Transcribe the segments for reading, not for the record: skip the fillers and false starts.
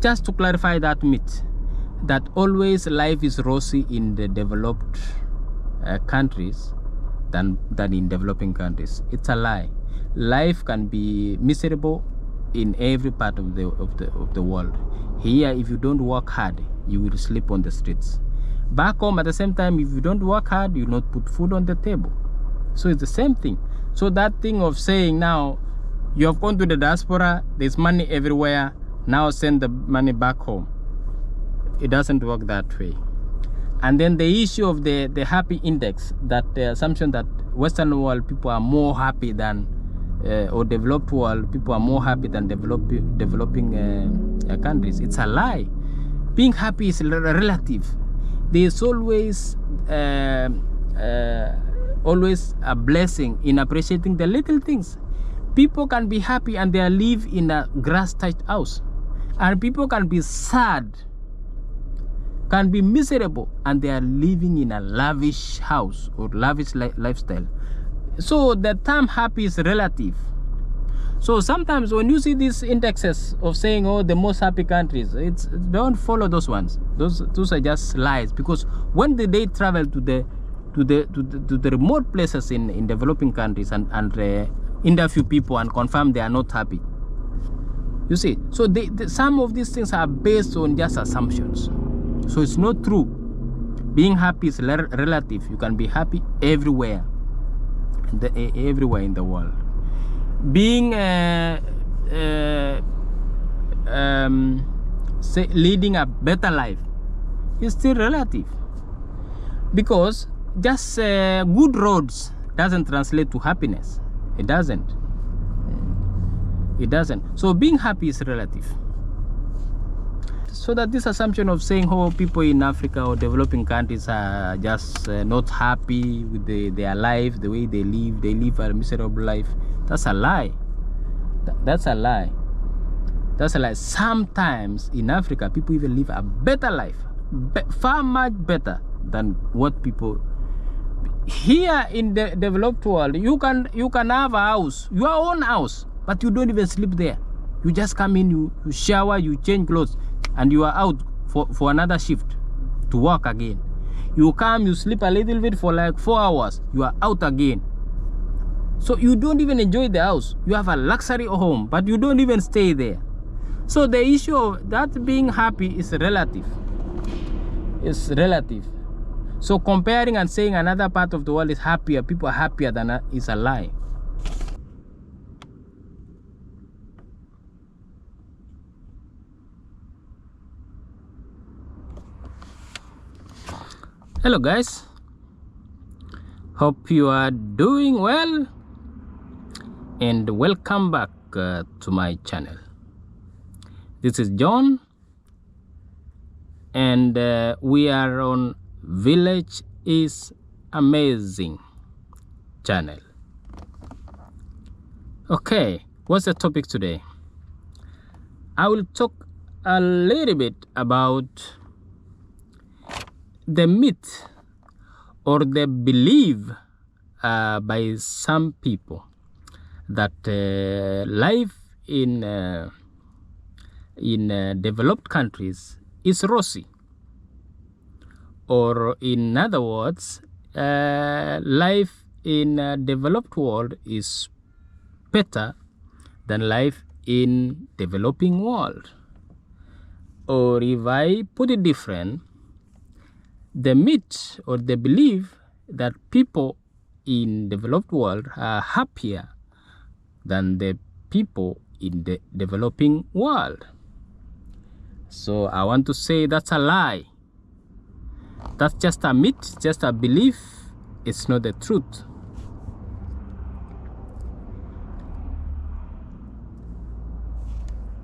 just to clarify that myth that always life is rosy in the developed countries than in developing countries. It's a lie. Life can be miserable in every part of the world. Here, if you don't work hard, you will sleep on the streets. Back home, at the same time, if you don't work hard, you will not put food on the table. So it's the same thing. So that thing of saying now, you have gone to the diaspora, there's money everywhere, now send the money back home. It doesn't work that way. And then the issue of the happy index, that the assumption that Western world people are more happy than, or developed world people are more happy than developing countries. It's a lie. Being happy is relative. There's always a blessing in appreciating the little things. People can be happy and they live in a grass-thatched house, and people can be sad, can be miserable, and they are living in a lavish house or lavish lifestyle. So the term happy is relative. So sometimes when you see these indexes of saying, oh, the most happy countries, don't follow those ones. Those are just lies, because when they travel to the remote places in developing countries and interview people and confirm they are not happy, you see. So some of these things are based on just assumptions. So it's not true. Being happy is relative. You can be happy everywhere, everywhere in the world. Being leading a better life is still relative, because just good roads doesn't translate to happiness. It doesn't. So being happy is relative. So that this assumption of saying, oh, people in Africa or developing countries are just not happy with their life, the way they live a miserable life, that's a lie. That's a lie. Sometimes in Africa, people even live a better life, far much better than what people here in the developed world. You can have a house, your own house, but you don't even sleep there. You just come in, you shower, you change clothes, and you are out for another shift to work again. You come, you sleep a little bit for like 4 hours, you are out again. So you don't even enjoy the house. You have a luxury home, but you don't even stay there. So the issue of that being happy is relative. It's relative. So comparing and saying another part of the world is happier, people are happier than is a lie. Hello guys, hope you are doing well, and welcome back to my channel. This is John, and we are on Village is Amazing channel. Okay, what's the topic today? I will talk a little bit about the myth or the belief by some people that life in developed countries is rosy, or in other words, life in a developed world is better than life in developing world. Or if I put it different, the myth or the belief that people in developed world are happier than the people in the developing world. So I want to say that's a lie. That's just a myth, just a belief. It's not the truth.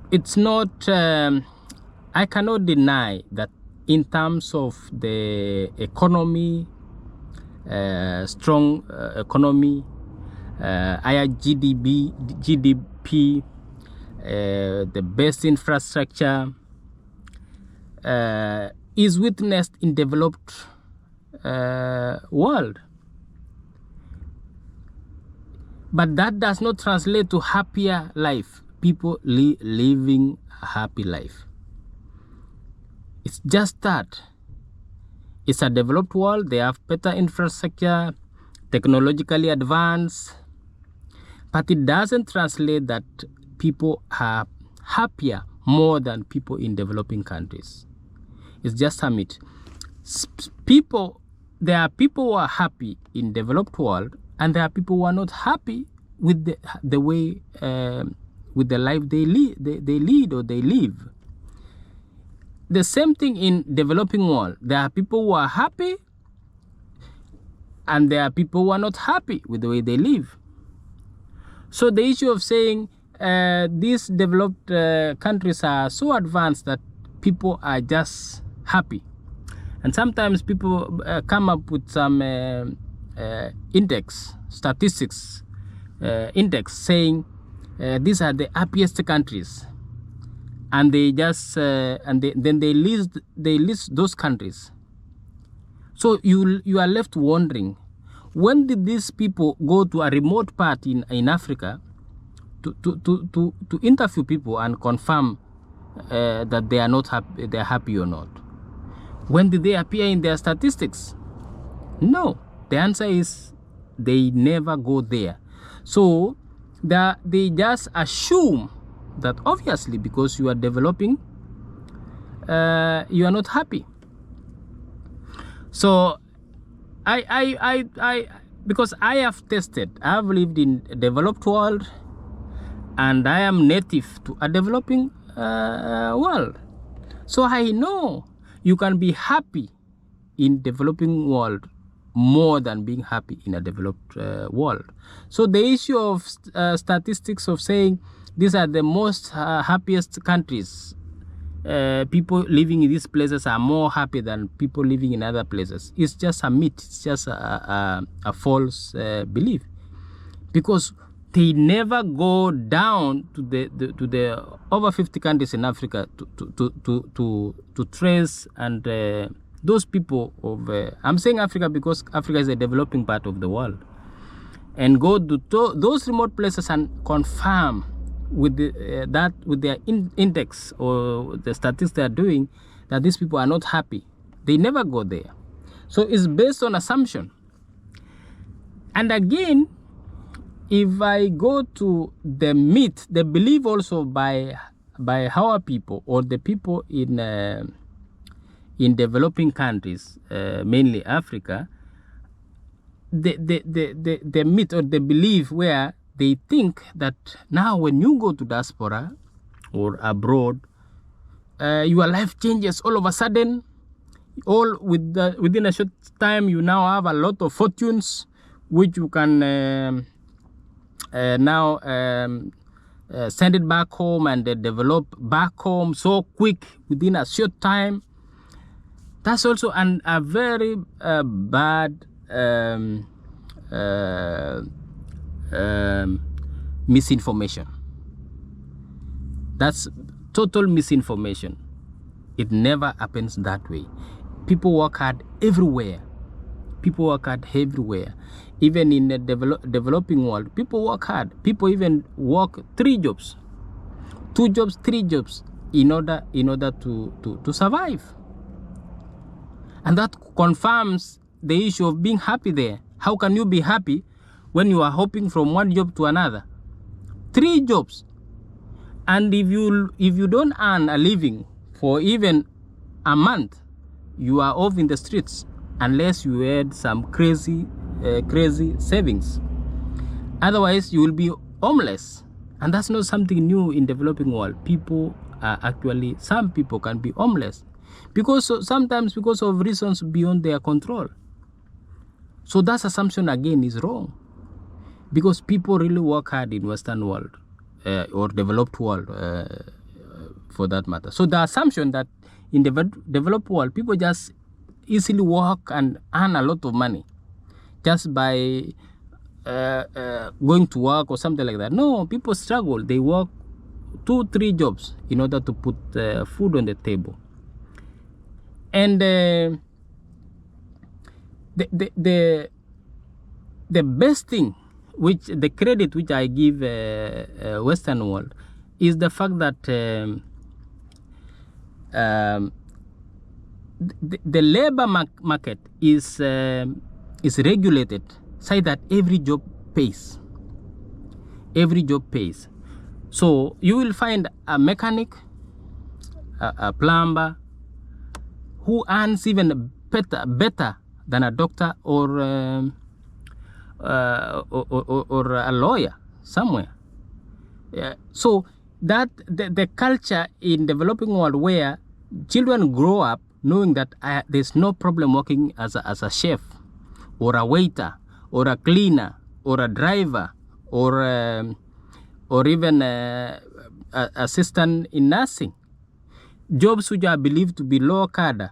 It's not, I cannot deny that in terms of the economy, strong economy, higher GDP, the best infrastructure is witnessed in developed world. But that does not translate to happier life, people living a happy life. It's just that it's a developed world. They have better infrastructure, technologically advanced, but it doesn't translate that people are happier more than people in developing countries. It's just a myth. There are people who are happy in developed world, and there are people who are not happy with the way with the life they lead or they live. The same thing in developing world. There are people who are happy, and there are people who are not happy with the way they live. So the issue of saying these developed countries are so advanced that people are just happy, and sometimes people come up with some statistics index saying these are the happiest countries, and they just then they list those countries. So you are left wondering, when did these people go to a remote part in Africa to interview people and confirm that they are not happy, they're happy or not? When did they appear in their statistics? No. The answer is they never go there. So they just assume that obviously because you are developing, you are not happy. So because I have tested, I have lived in a developed world, and I am native to a developing world. So I know you can be happy in developing world more than being happy in a developed world. So the issue of statistics of saying these are the most happiest countries, people living in these places are more happy than people living in other places, is just a myth. It's just a false belief, because they never go down to the over 50 countries in Africa to trace and those people of I'm saying Africa because Africa is a developing part of the world, and go to those remote places and confirm with with their index or the statistics they are doing that these people are not happy. They never go there. So it's based on assumption. And again, if I go to the myth, the belief also by our people or the people in developing countries, mainly Africa, the myth or the belief where they think that now when you go to diaspora or abroad, your life changes all of a sudden. Within a short time, you now have a lot of fortunes, which you can now send it back home and develop back home so quick within a short time. That's also a very bad misinformation. That's total misinformation. It never happens that way. People work hard everywhere. People work hard everywhere. Even in the developing world, people work hard. People even work 3 jobs, 2 jobs, 3 jobs in order to survive. And that confirms the issue of being happy there. How can you be happy when you are hopping from one job to another? 3 jobs. And if you don't earn a living for even a month, you are off in the streets unless you had some crazy savings. Otherwise, you will be homeless. And that's not something new in developing world. People are actually, some people can be homeless sometimes because of reasons beyond their control. So that assumption again is wrong, because people really work hard in Western world or developed world for that matter. So the assumption that in the developed world, people just easily work and earn a lot of money just by going to work or something like that. No, people struggle. They work 2-3 jobs in order to put food on the table. And the best thing, which the credit which I give Western world, is the fact that the labor market is regulated so that every job pays. Every job pays. So you will find a mechanic, a plumber, who earns even better than a doctor or a lawyer somewhere. So that the culture in developing world where children grow up knowing that there's no problem working as a chef or a waiter or a cleaner or a driver or even assistant in nursing, jobs which are believed to be low cadre,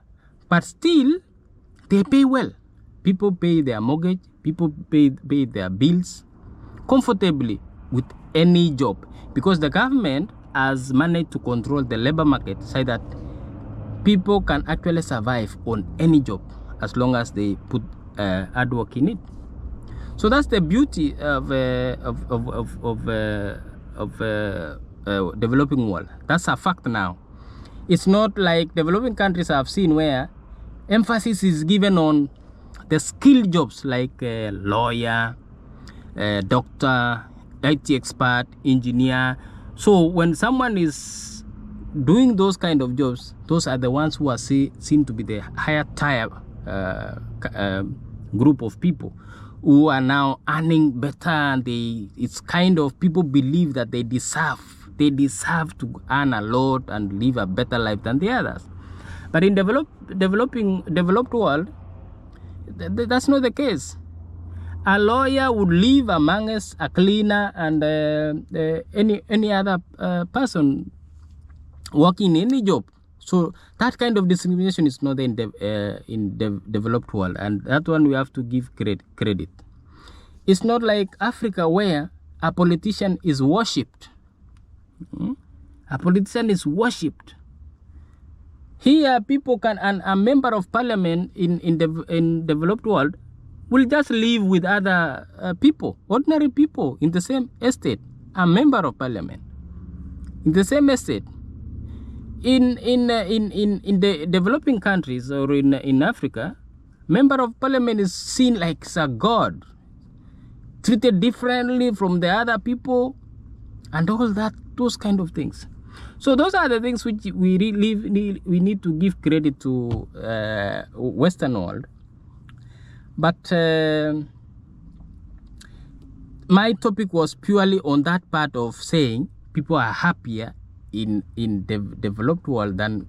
but still they pay well. People pay their mortgage, people pay their bills comfortably with any job, because the government has managed to control the labor market so that people can actually survive on any job as long as they put hard work in it. So that's the beauty of developing world. That's a fact now. It's not like developing countries I've seen where emphasis is given on the skilled jobs like lawyer, doctor, IT expert, engineer. So when someone is doing those kind of jobs, those are the ones who are seen to be the higher tier group of people who are now earning better, and it's kind of, people believe that they deserve to earn a lot and live a better life than the others. But in developed world, that's not the case. A lawyer would live amongst a cleaner and any other person working in any job. So that kind of discrimination is not in developed world, and that one we have to give credit. It's not like Africa where a politician is worshipped. A politician is worshipped. Here, people can, and a member of parliament in developed world will just live with other people, ordinary people in the same estate. A member of parliament in the same estate. In the developing countries or in Africa, member of parliament is seen like a god, treated differently from the other people, and all that, those kind of things. So those are the things which we need to give credit to Western world. But my topic was purely on that part of saying people are happier in developed world than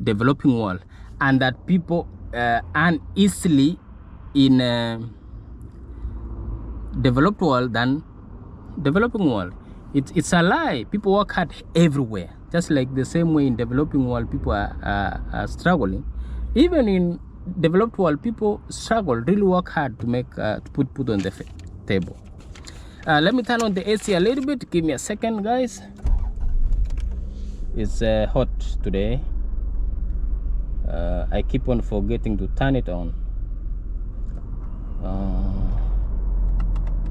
developing world, and that people earn easily in developed world than developing world. It's a lie. People work hard everywhere, just like the same way in developing world people are struggling. Even in developed world, people struggle, really work hard to make to put on the table. Let me turn on the AC a little bit. Give me a second, guys. It's hot today. I keep on forgetting to turn it on.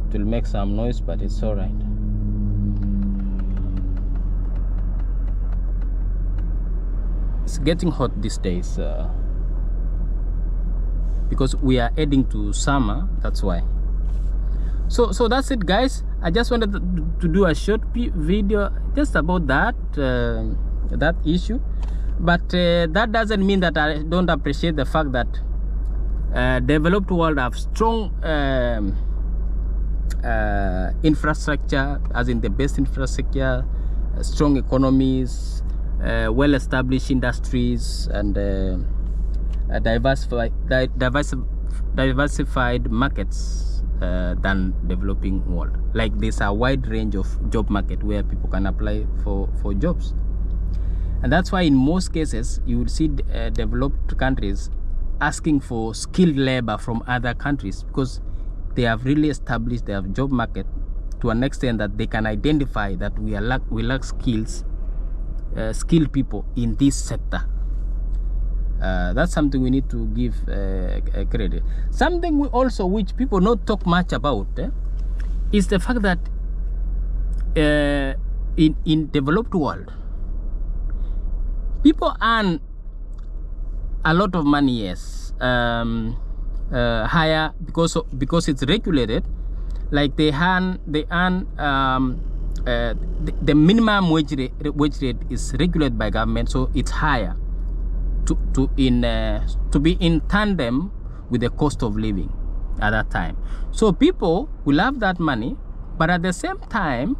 It will make some noise, but it's all right. It's getting hot these days because we are heading to summer. That's why. So that's it, guys. I just wanted to do a short video just about that that issue, but that doesn't mean that I don't appreciate the fact that developed world have strong infrastructure, as in the best infrastructure, strong economies, well-established industries, and diversified markets than developing world. Like there's a wide range of job market where people can apply for jobs, and that's why in most cases you will see developed countries asking for skilled labor from other countries, because they have really established their job market to an extent that they can identify that we lack skilled people in this sector. That's something we need to give credit. Something which people not talk much about is the fact that in developed world, people earn a lot of money, yes, higher because it's regulated. Like they earn the minimum wage rate is regulated by government, so it's higher to be in tandem with the cost of living at that time. So people will have that money, but at the same time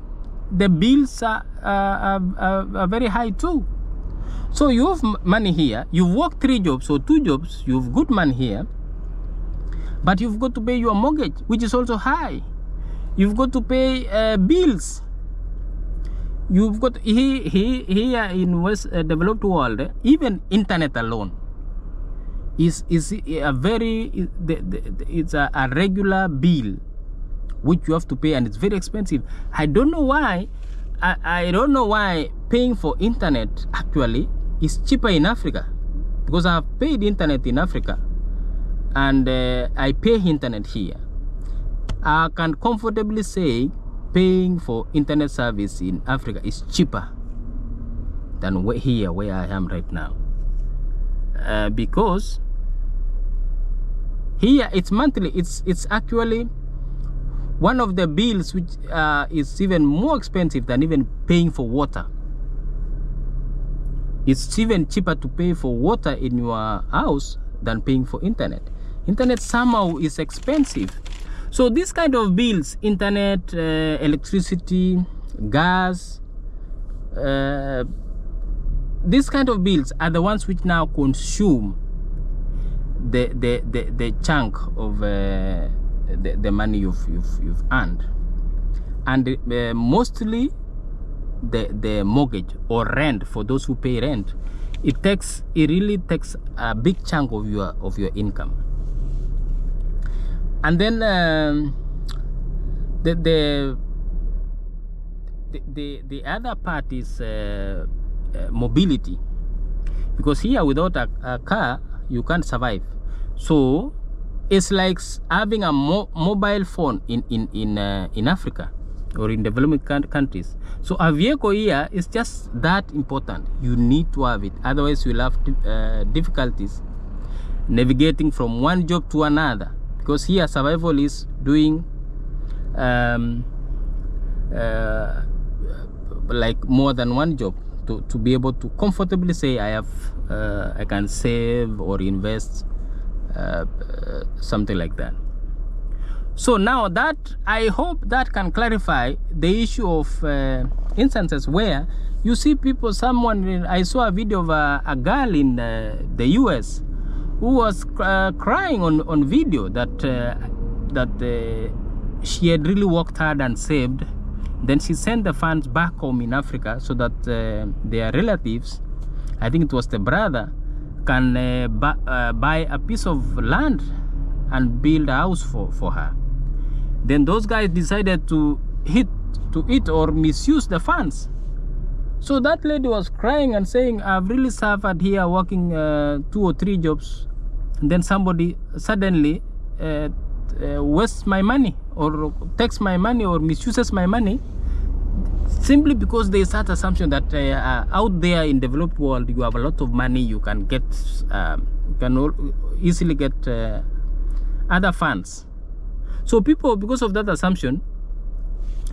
the bills are very high too. So you have money here, you've worked 3 jobs or 2 jobs, you've good money here, but you've got to pay your mortgage, which is also high. You've got to pay bills. You've got here in West developed world, even internet alone is a very it's a regular bill which you have to pay, and it's very expensive. I don't know why. I don't know why paying for internet actually is cheaper in Africa, because I have paid internet in Africa and I pay internet here. I can comfortably say paying for internet service in Africa is cheaper than here where I am right now, because here it's monthly. It's actually one of the bills which is even more expensive than even paying for water. It's even cheaper to pay for water in your house than paying for internet. Internet somehow is expensive. So this kind of bills, internet, electricity, gas, these kind of bills are the ones which now consume the chunk of the money you've earned, and mostly the mortgage or rent. For those who pay rent, it really takes a big chunk of your income. And then the other part is mobility, because here without a car you can't survive. So it's like having a mobile phone in Africa or in developing countries. So a vehicle here is just that important. You need to have it, otherwise you'll have difficulties navigating from one job to another, because here survival is doing like more than one job to be able to comfortably say I can save or invest, something like that. So now that I hope that can clarify the issue of instances where you see people, I saw a video of a girl in the US who was crying on video that she had really worked hard and saved. Then she sent the funds back home in Africa so that their relatives, I think it was the brother, can buy a piece of land and build a house for her. Then those guys decided to eat or misuse the funds. So that lady was crying and saying, I've really suffered here working 2 or 3 jobs, and then somebody suddenly wastes my money or takes my money or misuses my money, simply because there is that assumption that out there in developed world you have a lot of money, you can get easily get other funds. So people, because of that assumption,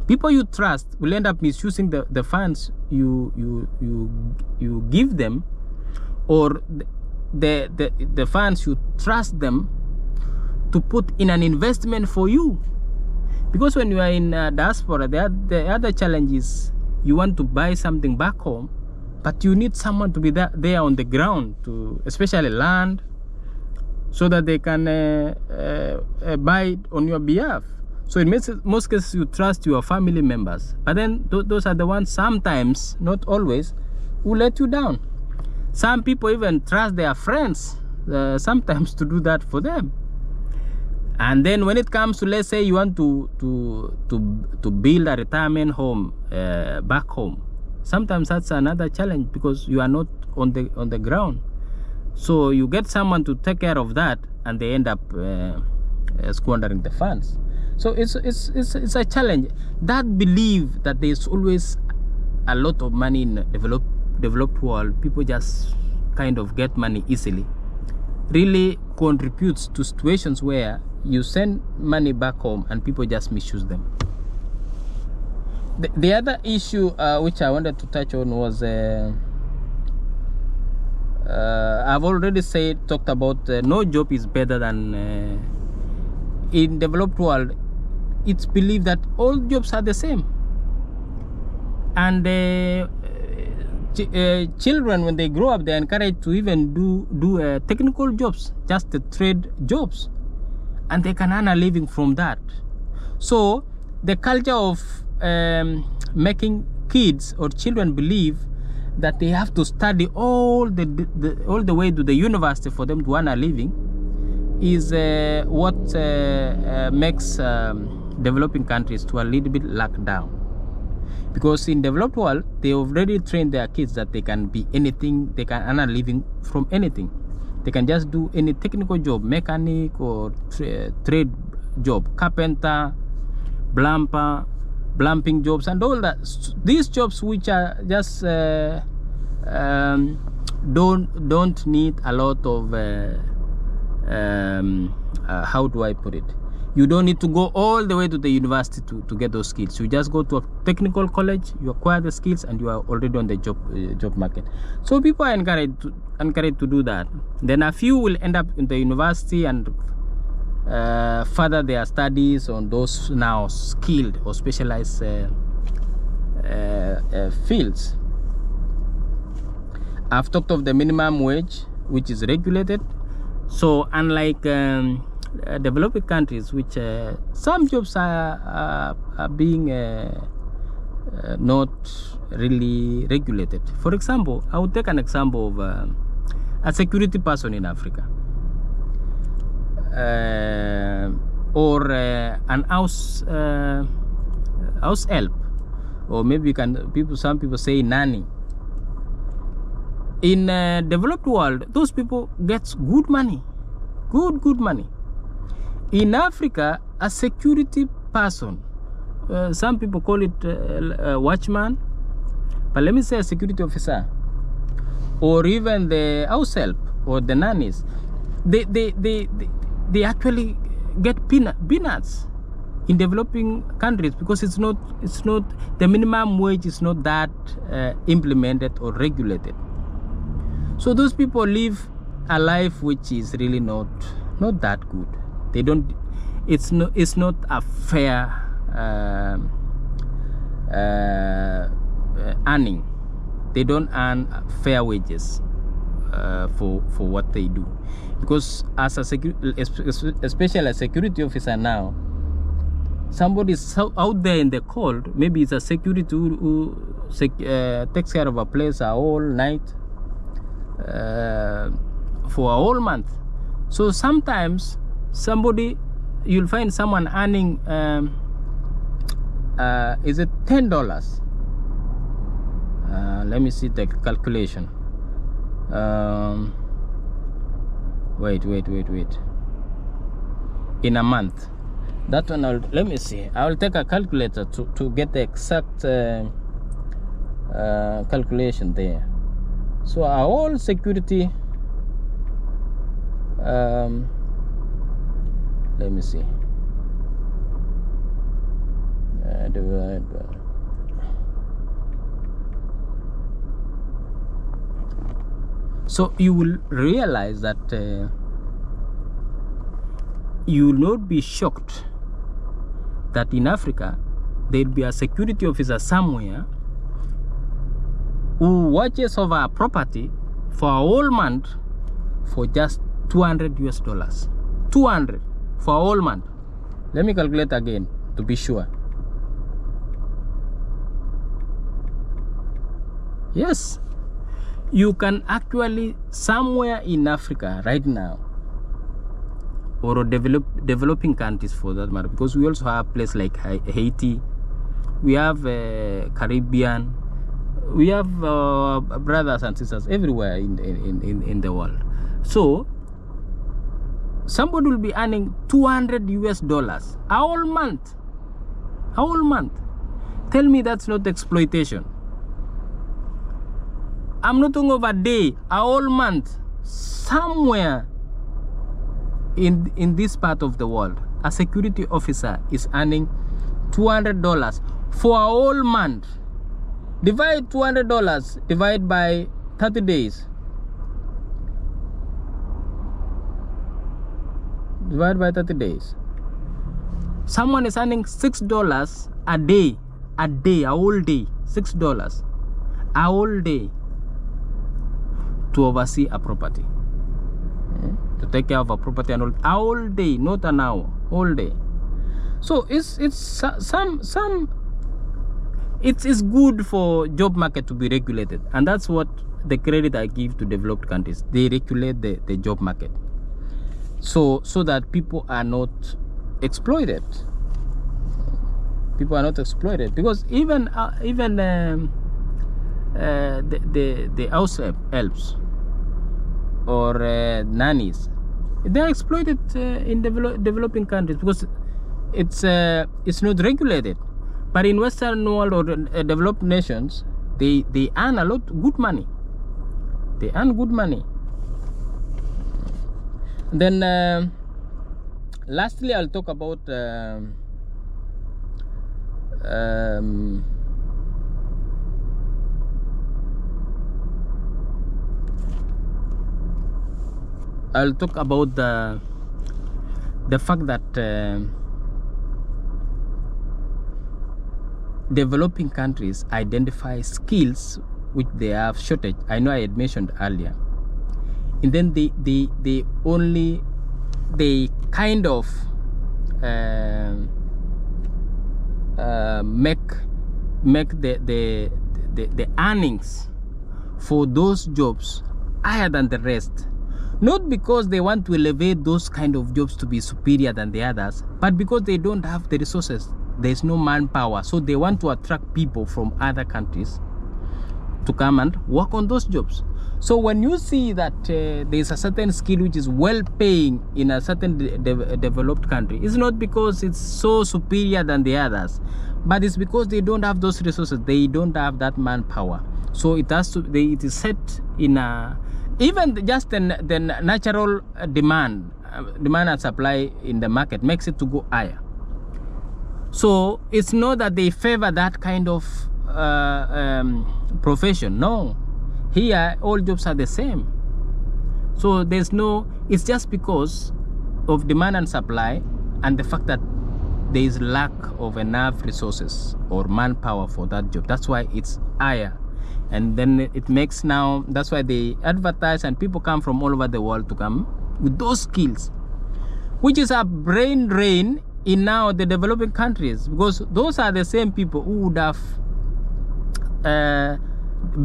people you trust will end up misusing the funds you give them, or the funds you trust them to put in an investment for you. Because when you are in diaspora, the other challenge is you want to buy something back home, but you need someone to be there on the ground, to especially land, so that they can buy it on your behalf. So in most cases you trust your family members, but then those are the ones sometimes, not always, who let you down. Some people even trust their friends sometimes to do that for them. And then when it comes to, let's say you want to build a retirement home back home, sometimes that's another challenge, because you are not on the ground. So you get someone to take care of that, and they end up squandering the funds. So it's a challenge. That belief that there's always a lot of money in developed world, people just kind of get money easily, really contributes to situations where you send money back home and people just misuse them. The other issue which I wanted to touch on was I've already talked about no job is better than in developed world. It's believed that all jobs are the same, and children, when they grow up, they're encouraged to even do technical jobs, just the trade jobs, and they can earn a living from that. So the culture of making kids or children believe that they have to study all the way to the university for them to earn a living is what makes developing countries to a little bit locked down. Because in developed world, they already trained their kids that they can be anything, they can earn a living from anything. They can just do any technical job, mechanic or trade job, carpenter, plumbing jobs, and all that. These jobs which are just don't need a lot of how do I put it? You don't need to go all the way to the university to get those skills. You just go to a technical college, you acquire the skills, and you are already on the job market. So people are encouraged to do that. Then a few will end up in the university and further their studies on those now skilled or specialized fields. I've talked of the minimum wage, which is regulated. So unlike developing countries, which some jobs are being not really regulated. For example, I would take an example of a security person in Africa, or an house help, or maybe some people say nanny. In developed world, those people get good money, good money. In Africa, a security person, some people call it a watchman, but let me say a security officer, or even the house help or the nannies, they actually get peanuts in developing countries, because it's not the minimum wage is not that implemented or regulated. So those people live a life which is really not that good. They don't. It's not a fair earning. They don't earn fair wages for what they do, because as especially a security officer now, somebody is out there in the cold. Maybe it's a security who takes care of a place a whole night, for a whole month. So sometimes you'll find someone earning is it $10? Let me see the calculation. Wait. In a month, that one, let me see. I will take a calculator to get the exact calculation there. So a whole security, let me see, divide by, so you will realize that you will not be shocked that in Africa there'll be a security officer somewhere who watches over a property for a whole month for just $200 US. 200 for a whole month. Let me calculate again to be sure. Yes, you can actually somewhere in Africa right now, or developing countries for that matter, because we also have places like Haiti, we have Caribbean, we have brothers and sisters everywhere in the world. So somebody will be earning $200 US a whole month. Tell me that's not exploitation. I'm not talking of a day, a whole month. Somewhere in this part of the world, a security officer is earning $200 for a whole month. Divide $200 divide by 30 days. Divide by 30 days. Someone is earning $6 a day, a whole day, $6 a whole day to oversee a property, to take care of a property and all, a whole day, not an hour, whole day. So it's good for job market to be regulated, and that's what the credit I give to developed countries. They regulate the job market, so that people are not exploited. People are not exploited, because even the house helps or nannies, they're exploited in developing countries because it's not regulated. But in Western world or developed nations, they earn a lot good money. They earn good money. And then lastly, I'll talk about the fact that developing countries identify skills which they have shortage. I know I had mentioned earlier, and then they kind of make the earnings for those jobs higher than the rest, not because they want to elevate those kind of jobs to be superior than the others, but because they don't have the resources. There's no manpower, so they want to attract people from other countries to come and work on those jobs. So when you see that there's a certain skill which is well paying in a certain developed country, it's not because it's so superior than the others, but it's because they don't have those resources. They don't have that manpower. So it has to. It is set in a, even just the natural demand and supply in the market makes it to go higher. So it's not that they favor that kind of profession. No, here all jobs are the same. So there's no, it's just because of demand and supply and the fact that there is lack of enough resources or manpower for that job. That's why it's higher. And then it makes now, that's why they advertise and people come from all over the world to come with those skills, which is a brain drain in now the developing countries, because those are the same people who would have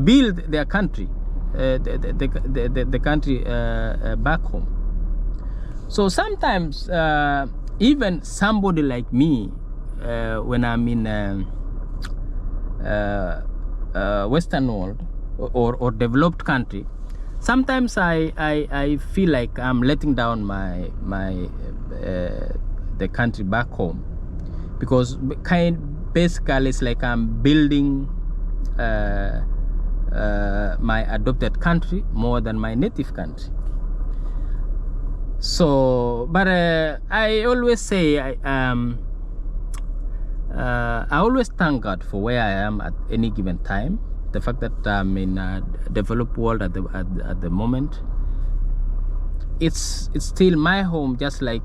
built their country, the country back home. So sometimes even somebody like me, when I'm in Western world or developed country, sometimes I feel like I'm letting down the country back home, because basically it's like I'm building my adopted country more than my native country. So but I always say I always thank God for where I am at any given time. The fact that I'm in a developed world at the moment, it's still my home, just like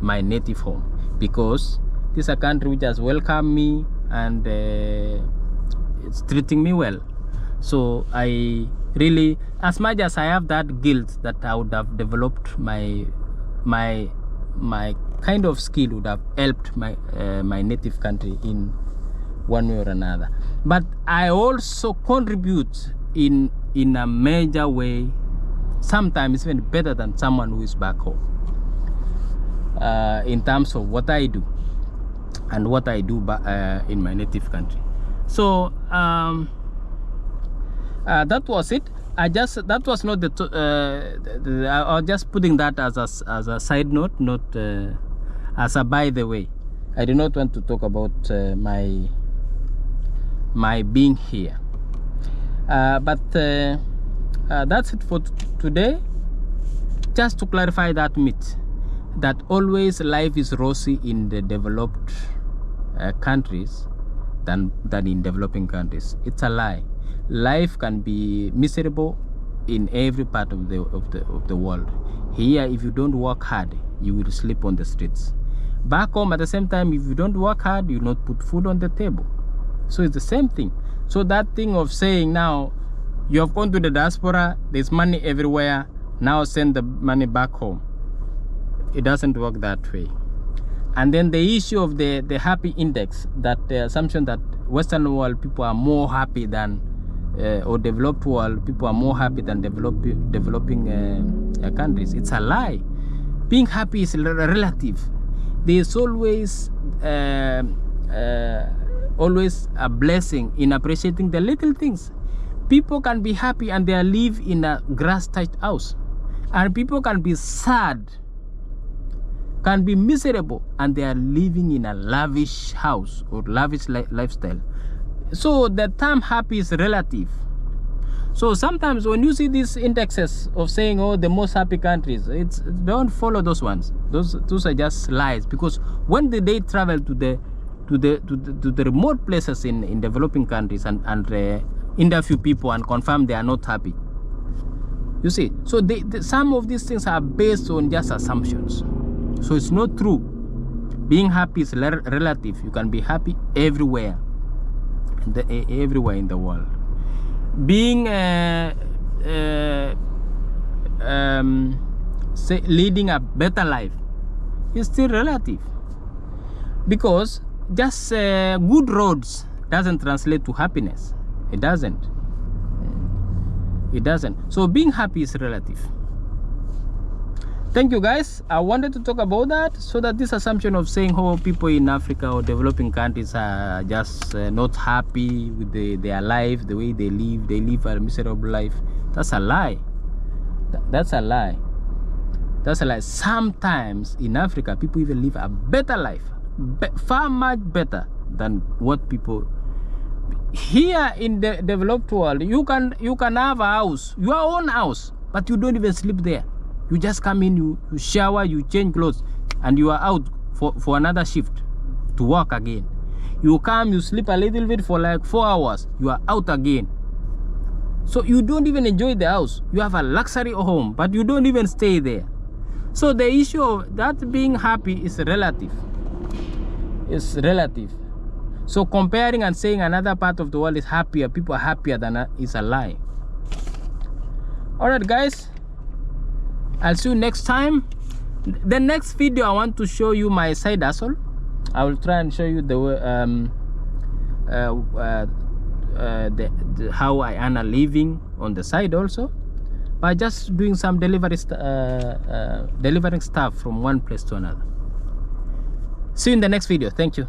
my native home, because this is a country which has welcomed me and it's treating me well. So I really, as much as I have that guilt that I would have developed my kind of skill would have helped my native country in one way or another, but I also contribute in a major way, sometimes even better than someone who is back home, in terms of what I do and what I do in my native country. So that was it. That was not I was just putting that as a side note, not as a by the way. I do not want to talk about my being here. That's it for today. Just to clarify that myth that always life is rosy in the developed countries than in developing countries. It's a lie. Life can be miserable in every part of the world. Here, if you don't work hard, you will sleep on the streets. Back home, at the same time, if you don't work hard, you will not put food on the table. So it's the same thing. So that thing of saying now you have gone to the diaspora, there's money everywhere, now send the money back home, it doesn't work that way. And then the issue of the happy index, that the assumption that Western world people are more happy than or developed world people are more happy than developing countries, it's a lie. Being happy is relative. There's always a blessing in appreciating the little things. People can be happy and they live in a grass-thatched house, and people can be sad, can be miserable, and they are living in a lavish house or lavish lifestyle. So the term happy is relative. So sometimes when you see these indexes of saying, oh, the most happy countries, don't follow those ones. Those are just lies, because when they travel to the remote places in developing countries and interview people and confirm they are not happy, you see, so some of these things are based on just assumptions. So it's not true. Being happy is relative. You can be happy everywhere in the world. Being leading a better life is still relative, because just good roads doesn't translate to happiness. It doesn't. So being happy is relative. Thank you, guys. I wanted to talk about that, so that this assumption of saying, oh, people in Africa or developing countries are just not happy with their life, the way they live a miserable life, that's a lie. That's a lie. Sometimes in Africa, people even live a better life, far much better than what people here in the developed world. You can have a house, your own house, but you don't even sleep there. You just come in, you shower, you change clothes, and you are out for another shift to work again. You come, you sleep a little bit for like 4 hours, you are out again. So you don't even enjoy the house. You have a luxury home, but you don't even stay there. So the issue of that being happy is relative. It's relative. So comparing and saying another part of the world is happier, people are happier than is a lie. All right, guys, I'll see you next time. The next video, I want to show you my side hustle. I will try and show you how I earn a living on the side also, by just doing some delivering stuff from one place to another. See you in the next video. Thank you.